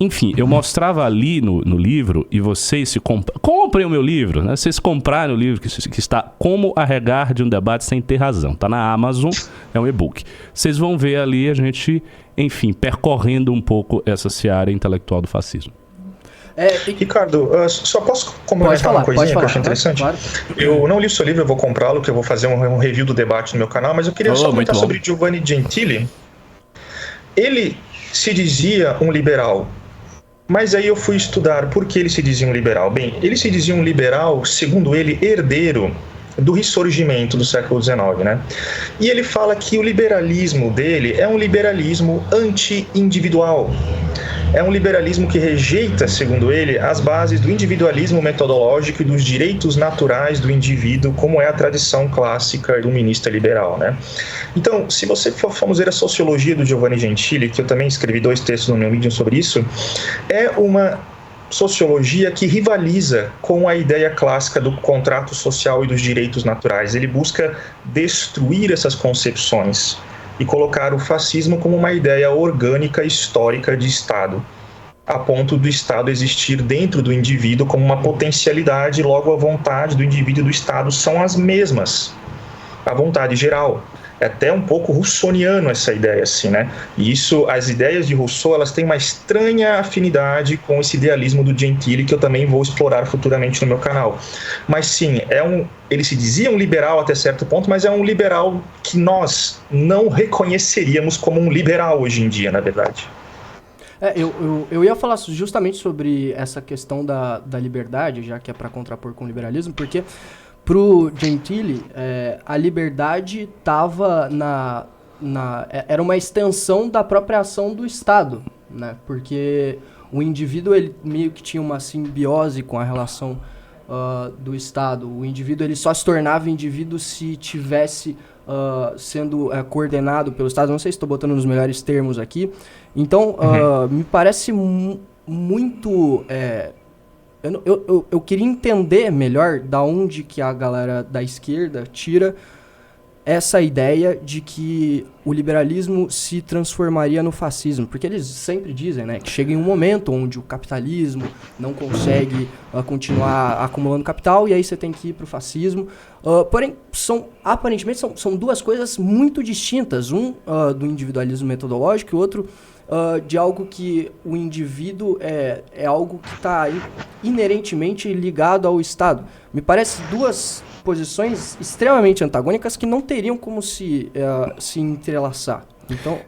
Enfim, eu mostrava ali no livro, e vocês se comprem o meu livro, né? Vocês comprarem o livro que está Como Arregar de um Debate Sem Ter Razão. Está na Amazon, é um e-book. Vocês vão ver ali a gente, enfim, percorrendo um pouco essa seara intelectual do fascismo. Ricardo, só posso complementar uma coisinha que eu achei interessante? Claro. Eu não li o seu livro, eu vou comprá-lo, que eu vou fazer um review do debate no meu canal, mas eu queria só comentar sobre Giovanni Gentili. Ele se dizia um liberal, mas aí eu fui estudar por que ele se dizia um liberal. Bem, ele se dizia um liberal, segundo ele, herdeiro do ressurgimento do século XIX, né? E ele fala que o liberalismo dele é um liberalismo anti-individual. É um liberalismo que rejeita, segundo ele, as bases do individualismo metodológico e dos direitos naturais do indivíduo, como é a tradição clássica iluminista liberal, né? Então, se você formos ver a sociologia do Giovanni Gentili, que eu também escrevi 2 textos no meu Medium sobre isso, é uma sociologia que rivaliza com a ideia clássica do contrato social e dos direitos naturais. Ele busca destruir essas concepções e colocar o fascismo como uma ideia orgânica histórica de Estado, a ponto do Estado existir dentro do indivíduo como uma potencialidade, logo a vontade do indivíduo e do Estado são as mesmas, a vontade geral. É até um pouco russoniano essa ideia, assim, né? E isso, as ideias de Rousseau, elas têm uma estranha afinidade com esse idealismo do Gentili, que eu também vou explorar futuramente no meu canal. Mas sim, ele se dizia um liberal até certo ponto, mas é um liberal que nós não reconheceríamos como um liberal hoje em dia, na verdade. Eu ia falar justamente sobre essa questão da liberdade, já que é para contrapor com o liberalismo, porque pro Gentili, a liberdade estava era uma extensão da própria ação do Estado, né? Porque o indivíduo ele meio que tinha uma simbiose com a relação do Estado. O indivíduo ele só se tornava indivíduo se tivesse sendo coordenado pelo Estado. Não sei se estou botando nos melhores termos aqui. Então, me parece muito... Eu queria entender melhor da onde que a galera da esquerda tira essa ideia de que o liberalismo se transformaria no fascismo. Porque eles sempre dizem, né, que chega em um momento onde o capitalismo não consegue continuar acumulando capital e aí você tem que ir para o fascismo. Porém, aparentemente são 2 coisas muito distintas. Um do individualismo metodológico e o outro de algo que o indivíduo é algo que está inerentemente ligado ao Estado. Me parece 2 posições extremamente antagônicas que não teriam como se entrelaçar. Então...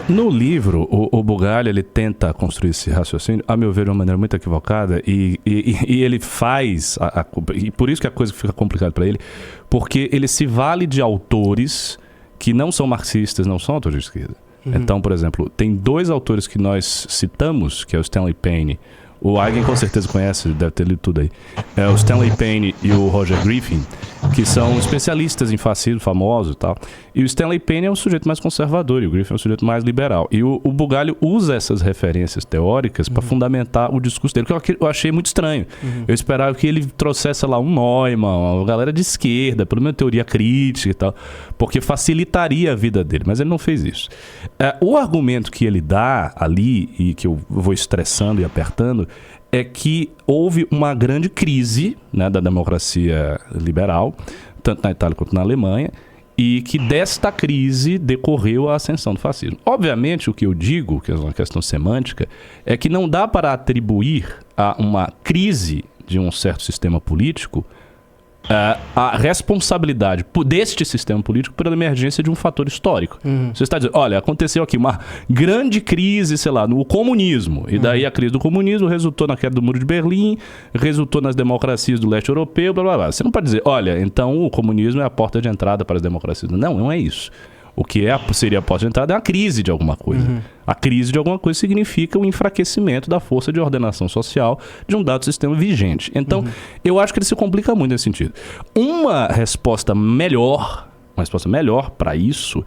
No livro, o Bugalho, ele tenta construir esse raciocínio, a meu ver, de uma maneira muito equivocada, e ele faz, e por isso que a coisa fica complicada para ele, porque ele se vale de autores que não são marxistas, não são autores de esquerda. Então, por exemplo, tem 2 autores que nós citamos, que é o Stanley Payne. O Eigen com certeza conhece, deve ter lido tudo aí. É o Stanley Payne e o Roger Griffin, que são especialistas em fascismo, famosos e tal. E o Stanley Payne é um sujeito mais conservador e o Griffin é um sujeito mais liberal. E o Bugalho usa essas referências teóricas para fundamentar o discurso dele, que eu achei muito estranho. Eu esperava que ele trouxesse, sei lá, um Neumann, uma galera de esquerda, pelo menos teoria crítica e tal, porque facilitaria a vida dele, mas ele não fez isso. O argumento que ele dá ali, e que eu vou estressando e apertando, é que houve uma grande crise, né, da democracia liberal, tanto na Itália quanto na Alemanha, e que desta crise decorreu a ascensão do fascismo. Obviamente, o que eu digo, que é uma questão semântica, é que não dá para atribuir a uma crise de um certo sistema político a responsabilidade deste sistema político pela emergência de um fator histórico. Você está dizendo, olha, aconteceu aqui uma grande crise, sei lá, no comunismo, e daí a crise do comunismo resultou na queda do Muro de Berlim, resultou nas democracias do leste europeu, blá blá blá. Você não pode dizer, olha, então o comunismo é a porta de entrada para as democracias. Não é isso. O que seria a porta de entrada é a crise de alguma coisa. A crise de alguma coisa significa o enfraquecimento da força de ordenação social de um dado sistema vigente. Então, eu acho que ele se complica muito nesse sentido. Uma resposta melhor para isso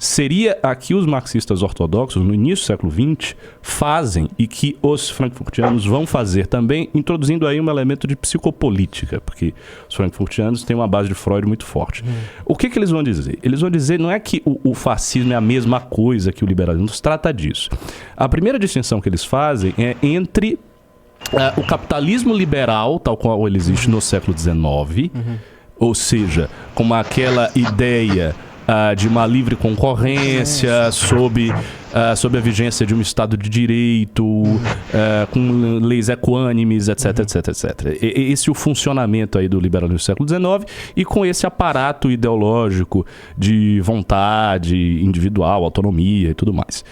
seria a que os marxistas ortodoxos, no início do século XX, fazem e que os frankfurtianos vão fazer também, introduzindo aí um elemento de psicopolítica, porque os frankfurtianos têm uma base de Freud muito forte. O que eles vão dizer? Eles vão dizer não é que o fascismo é a mesma coisa que o liberalismo, não se trata disso. A primeira distinção que eles fazem é entre o capitalismo liberal, tal qual ele existe no século XIX, ou seja, como aquela ideia de uma livre concorrência sob a vigência de um Estado de Direito, com leis equânimes, etc, etc, etc. Esse é o funcionamento aí do liberalismo do século XIX, e com esse aparato ideológico de vontade individual, autonomia e tudo mais.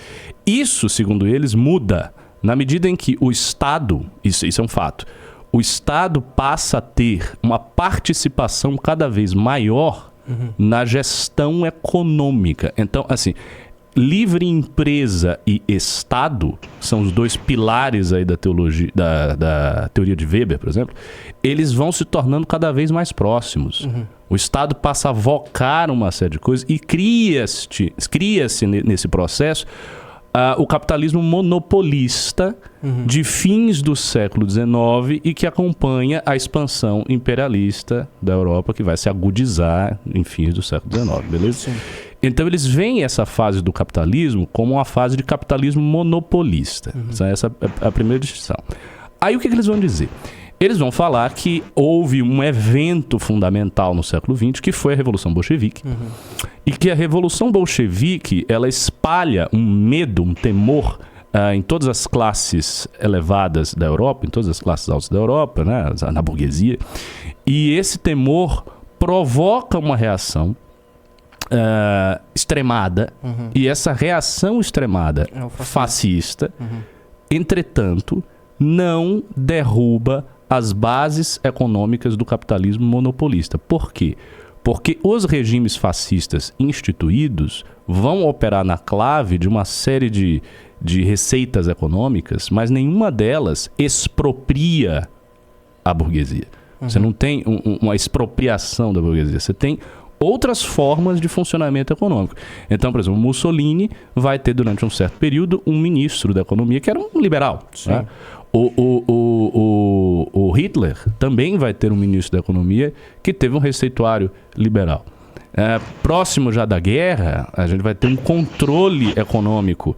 Isso, segundo eles, muda na medida em que o Estado, isso é um fato, o Estado passa a ter uma participação cada vez maior na gestão econômica. Então, assim, livre empresa e Estado são os dois pilares aí da teologia, da teoria de Weber, por exemplo. Eles vão se tornando cada vez mais próximos. O Estado passa a vocar uma série de coisas e cria-se nesse processo o capitalismo monopolista de fins do século XIX e que acompanha a expansão imperialista da Europa, que vai se agudizar em fins do século XIX, beleza? Sim. Então eles veem essa fase do capitalismo como uma fase de capitalismo monopolista. Essa é a primeira distinção. Aí o que eles vão dizer? Eles vão falar que houve um evento fundamental no século XX, que foi a Revolução Bolchevique, e que a Revolução Bolchevique, ela espalha um medo, um temor em todas as classes elevadas da Europa, em todas as classes altas da Europa, né, na burguesia, e esse temor provoca uma reação extremada, e essa reação extremada fascista, entretanto, não derruba as bases econômicas do capitalismo monopolista. Por quê? Porque os regimes fascistas instituídos vão operar na clave de uma série de receitas econômicas, mas nenhuma delas expropria a burguesia. Você não tem uma expropriação da burguesia, você tem outras formas de funcionamento econômico. Então, por exemplo, Mussolini vai ter durante um certo período um ministro da economia que era um liberal. Né? O Hitler também vai ter um ministro da economia que teve um receituário liberal. Próximo já da guerra, a gente vai ter um controle econômico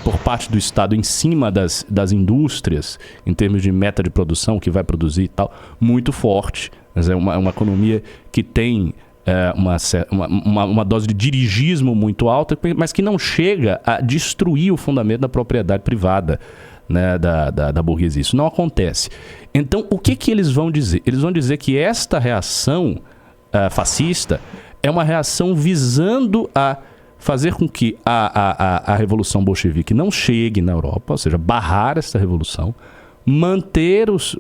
por parte do Estado em cima das indústrias, em termos de meta de produção, que vai produzir e tal, muito forte. Mas é uma economia que tem uma dose de dirigismo muito alta, mas que não chega a destruir o fundamento da propriedade privada, né, da burguesia. Isso não acontece. Então, o que eles vão dizer? Eles vão dizer que esta reação fascista é uma reação visando a fazer com que a Revolução Bolchevique não chegue na Europa, ou seja, barrar essa revolução, manter os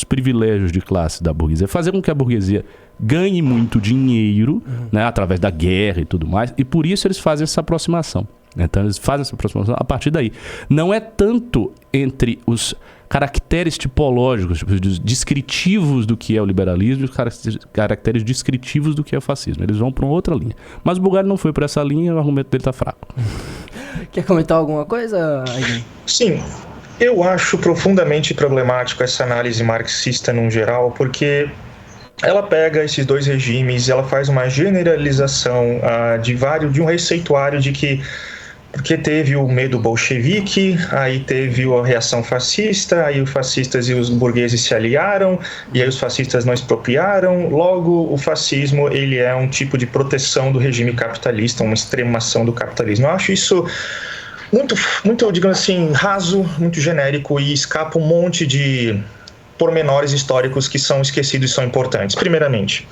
privilégios de classe da burguesia, fazer com que a burguesia ganhe muito dinheiro, né, através da guerra e tudo mais, e por isso eles fazem essa aproximação. Então eles fazem essa aproximação a partir daí. Não é tanto entre os caracteres tipológicos, descritivos do que é o liberalismo e os caracteres descritivos do que é o fascismo. Eles vão para uma outra linha. Mas o Bugalho não foi por essa linha e o argumento dele está fraco. Quer comentar alguma coisa, Aiden? Sim. Eu acho profundamente problemático essa análise marxista num geral, porque ela pega esses dois regimes e ela faz uma generalização de um receituário de que porque teve o medo bolchevique, aí teve a reação fascista, aí os fascistas e os burgueses se aliaram, e aí os fascistas não expropriaram, logo o fascismo ele é um tipo de proteção do regime capitalista, uma extremação do capitalismo. Eu acho isso muito, digamos assim, raso, muito genérico e escapa um monte de pormenores históricos que são esquecidos e são importantes. Primeiramente,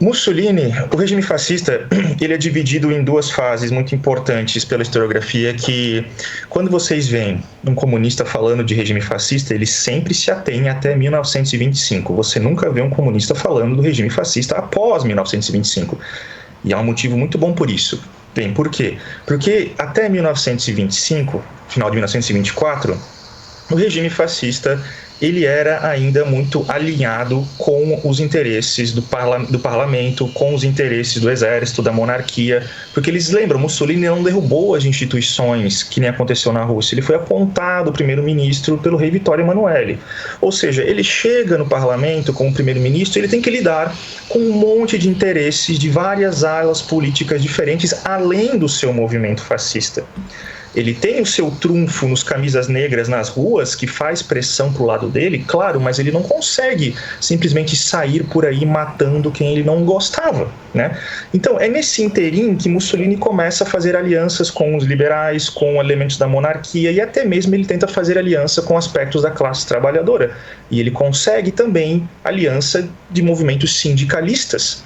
Mussolini, o regime fascista, ele é dividido em duas fases muito importantes pela historiografia, que quando vocês veem um comunista falando de regime fascista, ele sempre se atém até 1925. Você nunca vê um comunista falando do regime fascista após 1925. E há um motivo muito bom por isso. Bem, por quê? Porque até 1925, final de 1924, o regime fascista ele era ainda muito alinhado com os interesses do parlamento, com os interesses do exército, da monarquia, porque eles lembram, Mussolini não derrubou as instituições, que nem aconteceu na Rússia, ele foi apontado primeiro-ministro pelo rei Vittorio Emanuele. Ou seja, ele chega no parlamento como primeiro-ministro, ele tem que lidar com um monte de interesses de várias alas políticas diferentes, além do seu movimento fascista. Ele tem o seu trunfo nos camisas negras nas ruas, que faz pressão pro lado dele, claro, mas ele não consegue simplesmente sair por aí matando quem ele não gostava, né? Então, é nesse interim que Mussolini começa a fazer alianças com os liberais, com elementos da monarquia, e até mesmo ele tenta fazer aliança com aspectos da classe trabalhadora. E ele consegue também aliança de movimentos sindicalistas.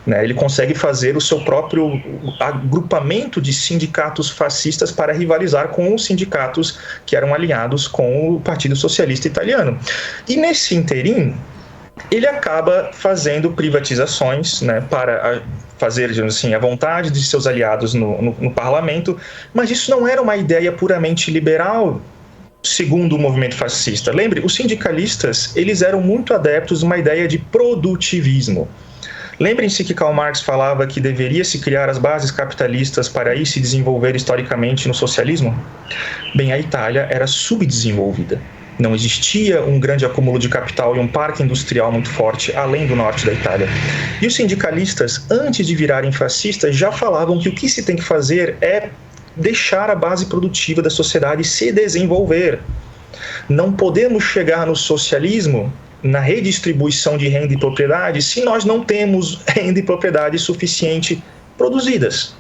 Ele consegue fazer o seu próprio agrupamento de sindicatos fascistas para rivalizar com os sindicatos que eram alinhados com o Partido Socialista Italiano. E nesse interim, ele acaba fazendo privatizações, para fazer, digamos assim, a vontade de seus aliados no parlamento, mas isso não era uma ideia puramente liberal, segundo o movimento fascista. Lembre, os sindicalistas, eles eram muito adeptos de uma ideia de produtivismo. Lembrem-se que Karl Marx falava que deveria se criar as bases capitalistas para aí se desenvolver historicamente no socialismo? Bem, a Itália era subdesenvolvida. Não existia um grande acúmulo de capital e um parque industrial muito forte, além do norte da Itália. E os sindicalistas, antes de virarem fascistas, já falavam que o que se tem que fazer é deixar a base produtiva da sociedade se desenvolver. Não podemos chegar no socialismo, na redistribuição de renda e propriedade, se nós não temos renda e propriedade suficiente produzidas.